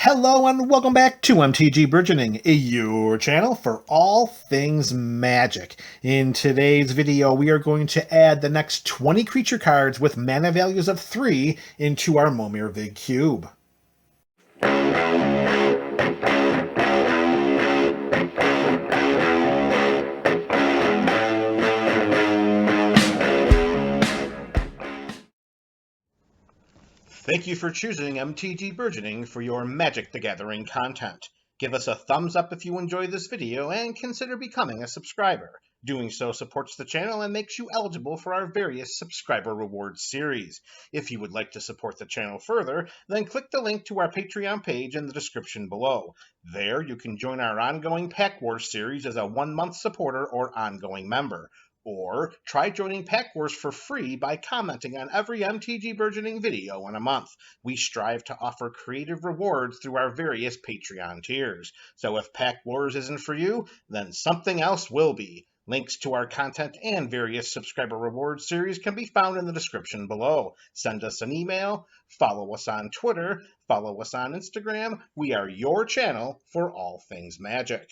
Hello and welcome back to MTG Burgeoning, your channel for all things magic. In today's video, we are going to add the next 20 creature cards with mana values of 3 into our Momir Vig Cube. Thank you for choosing MTG Burgeoning for your Magic the Gathering content. Give us a thumbs up if you enjoyed this video and consider becoming a subscriber. Doing so supports the channel and makes you eligible for our various subscriber rewards series. If you would like to support the channel further, then click the link to our Patreon page in the description below. There you can join our ongoing Pack Wars series as a 1-month supporter or ongoing member. Or try joining Pack Wars for free by commenting on every MTG Burgeoning video in a month. We strive to offer creative rewards through our various Patreon tiers. So if Pack Wars isn't for you, then something else will be. Links to our content and various subscriber rewards series can be found in the description below. Send us an email, follow us on Twitter, follow us on Instagram. We are your channel for all things magic.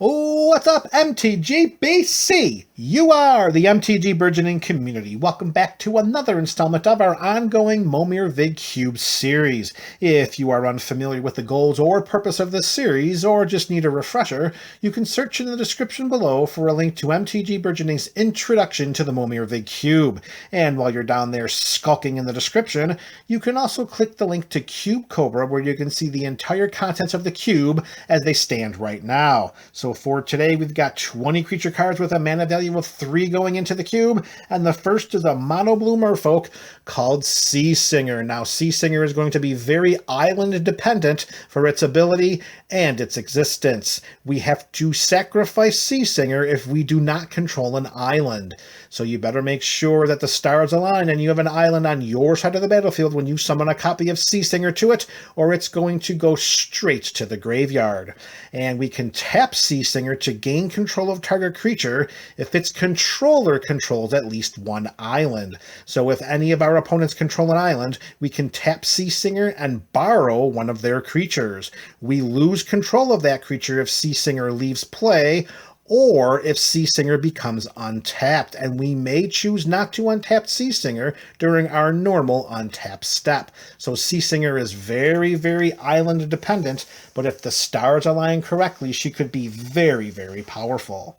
What's up, MTG BC? You are the MTG Burgeoning community. Welcome back to another installment of our ongoing Momir Vig Cube series. If you are unfamiliar with the goals or purpose of this series, or just need a refresher, you can search in the description below for a link to MTG Burgeoning's introduction to the Momir Vig Cube. And while you're down there skulking in the description, you can also click the link to Cube Cobra, where you can see the entire contents of the cube as they stand right now. So for today, we've got 20 creature cards with a mana value of 3 going into the cube, and the first is a mono blue merfolk called Sea Singer. Now, Sea Singer is going to be very island dependent for its ability and its existence. We have to sacrifice Sea Singer if we do not control an island. So you better make sure that the stars align and you have an island on your side of the battlefield when you summon a copy of Sea Singer to it, or it's going to go straight to the graveyard. And we can tap Sea Singer to gain control of target creature if its controller controls at least one island. So if any of our opponents control an island, we can tap Sea Singer and borrow one of their creatures. We lose control of that creature if Sea Singer leaves play, or if Sea Singer becomes untapped, and we may choose not to untap Sea Singer during our normal untap step. So Sea Singer is very, very island dependent, but if the stars align correctly, she could be very, very powerful.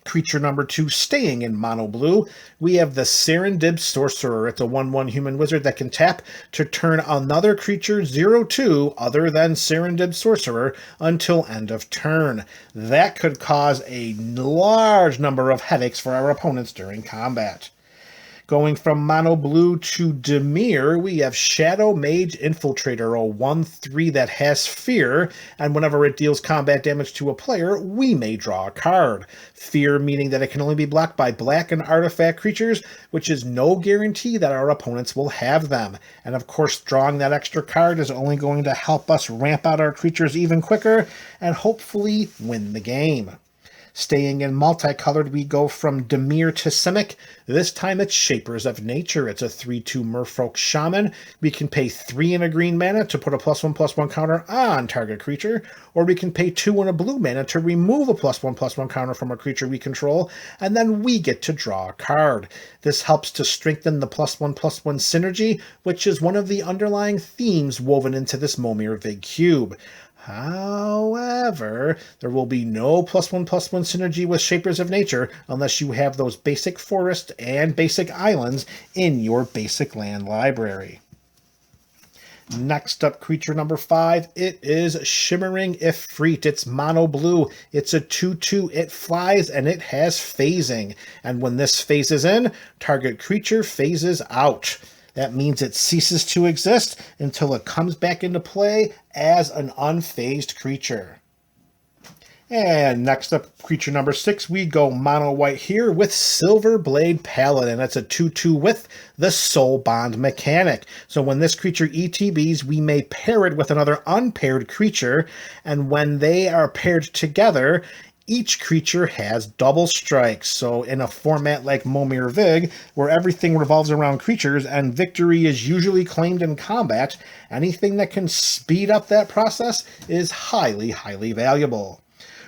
Creature number 2, staying in mono blue, we have the Serendib Sorcerer. It's a 1/1 human wizard that can tap to turn another creature 0/2 other than Serendib Sorcerer until end of turn. That could cause a large number of headaches for our opponents during combat. Going from mono blue to Dimir, we have Shadow Mage Infiltrator, a 1/3 that has fear, and whenever it deals combat damage to a player, we may draw a card. Fear meaning that it can only be blocked by black and artifact creatures, which is no guarantee that our opponents will have them. And of course, drawing that extra card is only going to help us ramp out our creatures even quicker and hopefully win the game. Staying in multicolored, we go from Dimir to Simic. This time it's Shapers of Nature. It's a 3/2 Merfolk Shaman. We can pay 3 and a green mana to put a +1/+1 counter on target creature, or we can pay 2 and a blue mana to remove a +1/+1 counter from a creature we control, and then we get to draw a card. This helps to strengthen the +1/+1 synergy, which is one of the underlying themes woven into this Momir Vig Cube. However, there will be no +1/+1 synergy with Shapers of Nature unless you have those basic forests and basic islands in your basic land library. Next up, creature number 5, it is Shimmering Ifrit. It's mono blue. It's a 2/2. It flies and it has phasing. And when this phases in, target creature phases out. That means it ceases to exist until it comes back into play as an unfazed creature. And next up, creature number 6, we go mono white here with Silverblade Paladin. That's a 2/2 with the Soul Bond mechanic. So when this creature ETBs, we may pair it with another unpaired creature, and when they are paired together, Each creature has double strikes, so in a format like Momir Vig, where everything revolves around creatures and victory is usually claimed in combat, anything that can speed up that process is highly, highly valuable.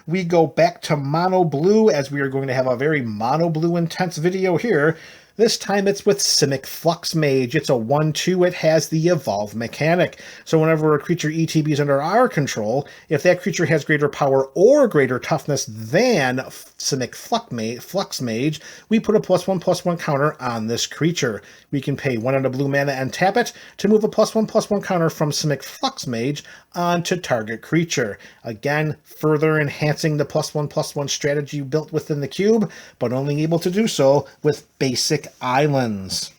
We go back to mono blue, as we are going to have a very mono blue intense video here. This time it's with Simic Flux Mage. It's a 1/2. It has the Evolve mechanic. So whenever a creature ETBs under our control, if that creature has greater power or greater toughness than Simic Flux Mage, we put a +1/+1 counter on this creature. We can pay 1 and a blue mana and tap it to move a +1/+1 counter from Simic Flux Mage onto target creature. Again, further enhancing the +1/+1 strategy built within the cube, but only able to do so with basic islands.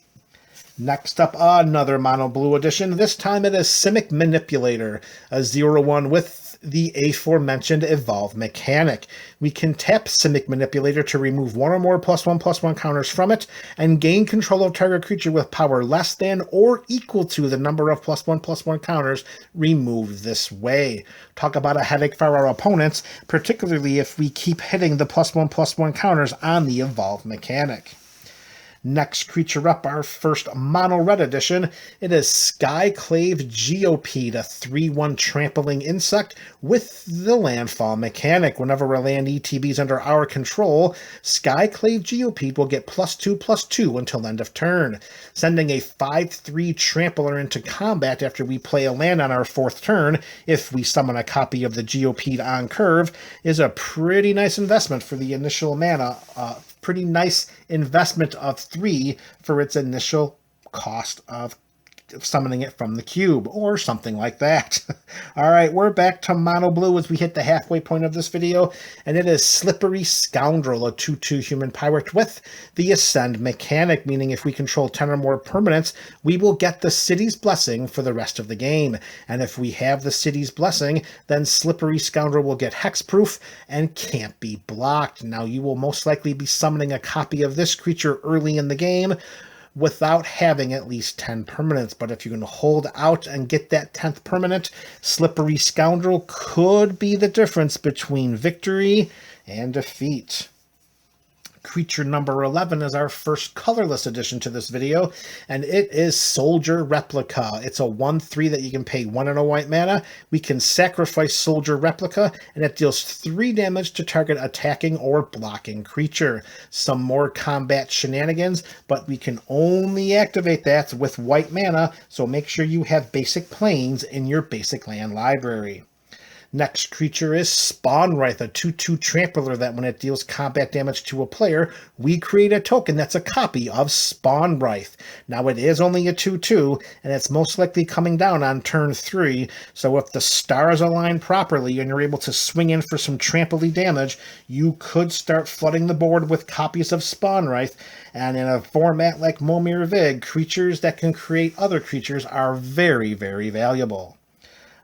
Next up, another mono blue edition. This time it is Simic Manipulator, a 0/1 with the aforementioned Evolve mechanic. We can tap Simic Manipulator to remove 1 or more +1/+1 counters from it and gain control of target creature with power less than or equal to the number of +1/+1 counters removed this way. Talk about a headache for our opponents, particularly if we keep hitting the +1/+1 counters on the Evolve mechanic. Next creature up, our first mono red edition. It is Skyclave Geopede, a 3/1 trampling insect with the landfall mechanic. Whenever a land ETBs under our control, Skyclave Geopede will get +2/+2 until end of turn. Sending a 5/3 trampler into combat after we play a land on our 4th turn, if we summon a copy of the Geopede on curve, is a pretty nice investment for the initial mana. Pretty nice investment of 3 for its initial cost of summoning it from the cube, or something like that. All right, we're back to mono blue as we hit the halfway point of this video, and it is Slippery Scoundrel, a 2/2 human pirate with the Ascend mechanic, meaning if we control 10 or more permanents, we will get the City's Blessing for the rest of the game. And if we have the City's Blessing, then Slippery Scoundrel will get hexproof and can't be blocked. Now, you will most likely be summoning a copy of this creature early in the game without having at least 10 permanents. But if you can hold out and get that 10th permanent, Slippery Scoundrel could be the difference between victory and defeat. Creature number 11 is our first colorless addition to this video, and it is Soldier Replica. It's a 1/3 that you can pay 1 and a white mana. We can sacrifice Soldier Replica, and it deals 3 damage to target attacking or blocking creature. Some more combat shenanigans, but we can only activate that with white mana, so make sure you have basic planes in your basic land library. Next creature is Spawnwraith, a 2/2 trampler that when it deals combat damage to a player, we create a token that's a copy of Spawnwraith. Now, it is only a 2/2, and it's most likely coming down on turn 3, so if the stars align properly and you're able to swing in for some trampoline damage, you could start flooding the board with copies of Spawnwraith, and in a format like Momir Vig, creatures that can create other creatures are very, very valuable.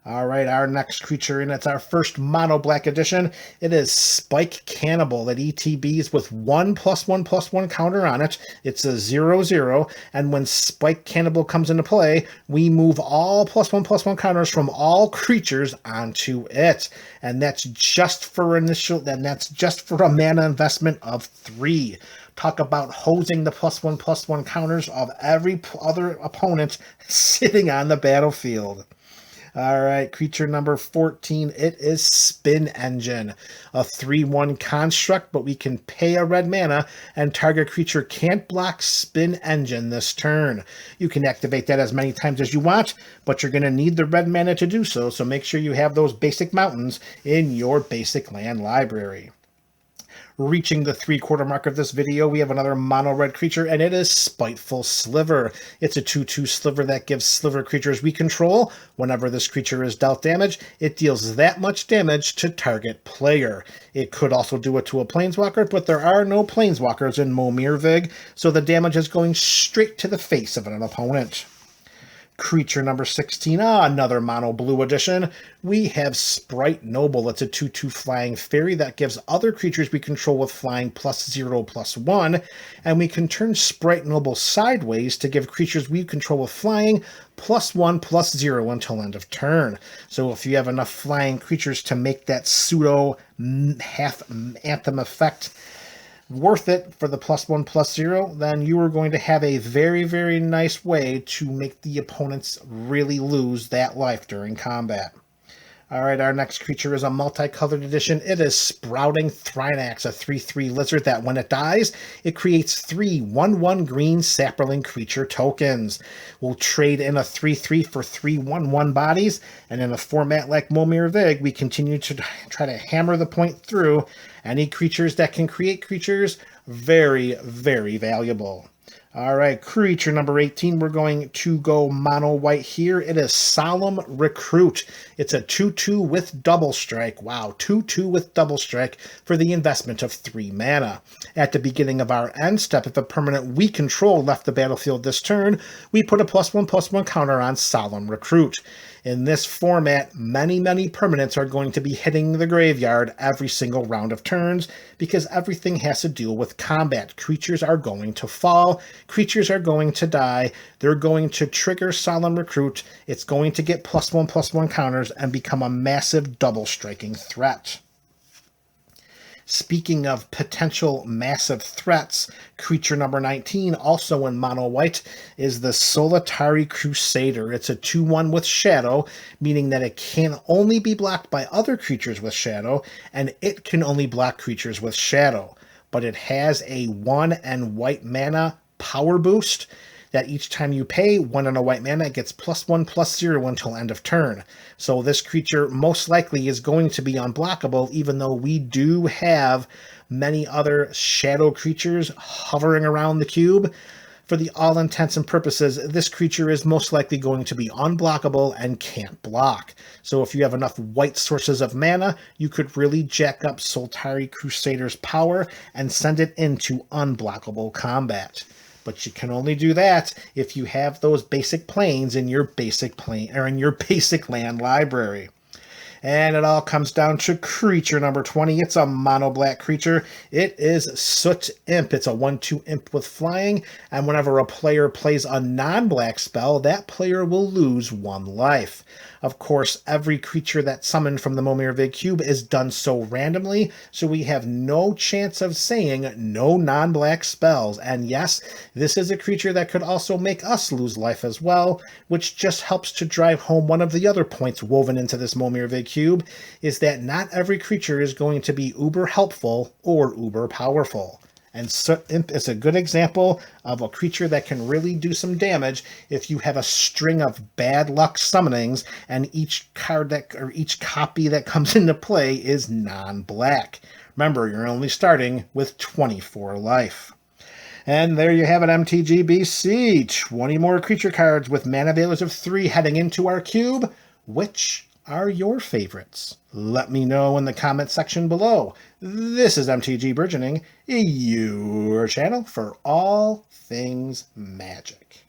All right, our next creature, and it's our first mono black edition. It is Spike Cannibal that ETBs with 1 +1/+1 counter on it. It's a 0/0, and when Spike Cannibal comes into play, we move all +1/+1 counters from all creatures onto it. And that's just for a mana investment of 3. Talk about hosing the +1/+1 counters of every other opponent sitting on the battlefield. All right, creature number 14, it is Spin Engine, a 3/1 construct, but we can pay a red mana, and target creature can't block Spin Engine this turn. You can activate that as many times as you want, but you're going to need the red mana to do so, so make sure you have those basic mountains in your basic land library. Reaching the 3/4 mark of this video, we have another mono red creature, and it is Spiteful Sliver. It's a 2/2 sliver that gives sliver creatures we control. Whenever this creature is dealt damage, it deals that much damage to target player. It could also do it to a planeswalker, but there are no planeswalkers in Momir Vig, so the damage is going straight to the face of an opponent. Creature number 16, another mono blue edition. We have Sprite Noble. It's a 2/2 flying fairy that gives other creatures we control with flying +0/+1. And we can turn Sprite Noble sideways to give creatures we control with flying +1/+0 until end of turn. So if you have enough flying creatures to make that pseudo half anthem effect worth it for the +1/+0, then you are going to have a very, very nice way to make the opponents really lose that life during combat. All right, our next creature is a multicolored edition. It is Sprouting Thrinax, a 3/3 lizard that when it dies, it creates 3 1/1 green sapperling creature tokens. We'll trade in a 3/3 for 3 1/1 bodies, and in a format like Momir Vig, we continue to try to hammer the point through. Any creatures that can create creatures, very, very valuable. All right, creature number 18, we're going to go mono white here. It is Solemn Recruit. It's a 2/2 with double strike. Wow, 2/2 with double strike for the investment of 3 mana. At the beginning of our end step, if a permanent we control left the battlefield this turn, we put a +1/+1 counter on Solemn Recruit. In this format, many, many permanents are going to be hitting the graveyard every single round of turns because everything has to deal with combat. Creatures are going to fall. Creatures are going to die. They're going to trigger Solemn Recruit. It's going to get +1/+1 counters and become a massive double striking threat. Speaking of potential massive threats, creature number 19, also in mono white, is the Solitary Crusader. It's a 2/1 with shadow, meaning that it can only be blocked by other creatures with shadow, and it can only block creatures with shadow. But it has a 1 and white mana power boost that each time you pay 1 and a white mana, it gets +1/+0 until end of turn. So this creature most likely is going to be unblockable, even though we do have many other shadow creatures hovering around the cube. For the all intents and purposes, this creature is most likely going to be unblockable and can't block. So if you have enough white sources of mana, you could really jack up Solitary Crusader's power and send it into unblockable combat. But you can only do that if you have those basic planes in your basic land library. And it all comes down to creature number 20. It's a mono black creature. It is Soot Imp. It's a 1/2 imp with flying, and whenever a player plays a non-black spell, that player will lose 1 life. Of course, every creature that's summoned from the Momir Vig Cube is done so randomly, so we have no chance of saying no non-black spells. And yes, this is a creature that could also make us lose life as well, which just helps to drive home one of the other points woven into this Momir Vig Cube, is that not every creature is going to be uber helpful or uber powerful. And Soot Imp is a good example of a creature that can really do some damage if you have a string of bad luck summonings and each card or each copy that comes into play is non-black. Remember, you're only starting with 24 life. And there you have it, MTG BC. 20 more creature cards with mana values of 3 heading into our cube. Which are your favorites? Let me know in the comment section below. This is MTG Burgeoning, your channel for all things magic.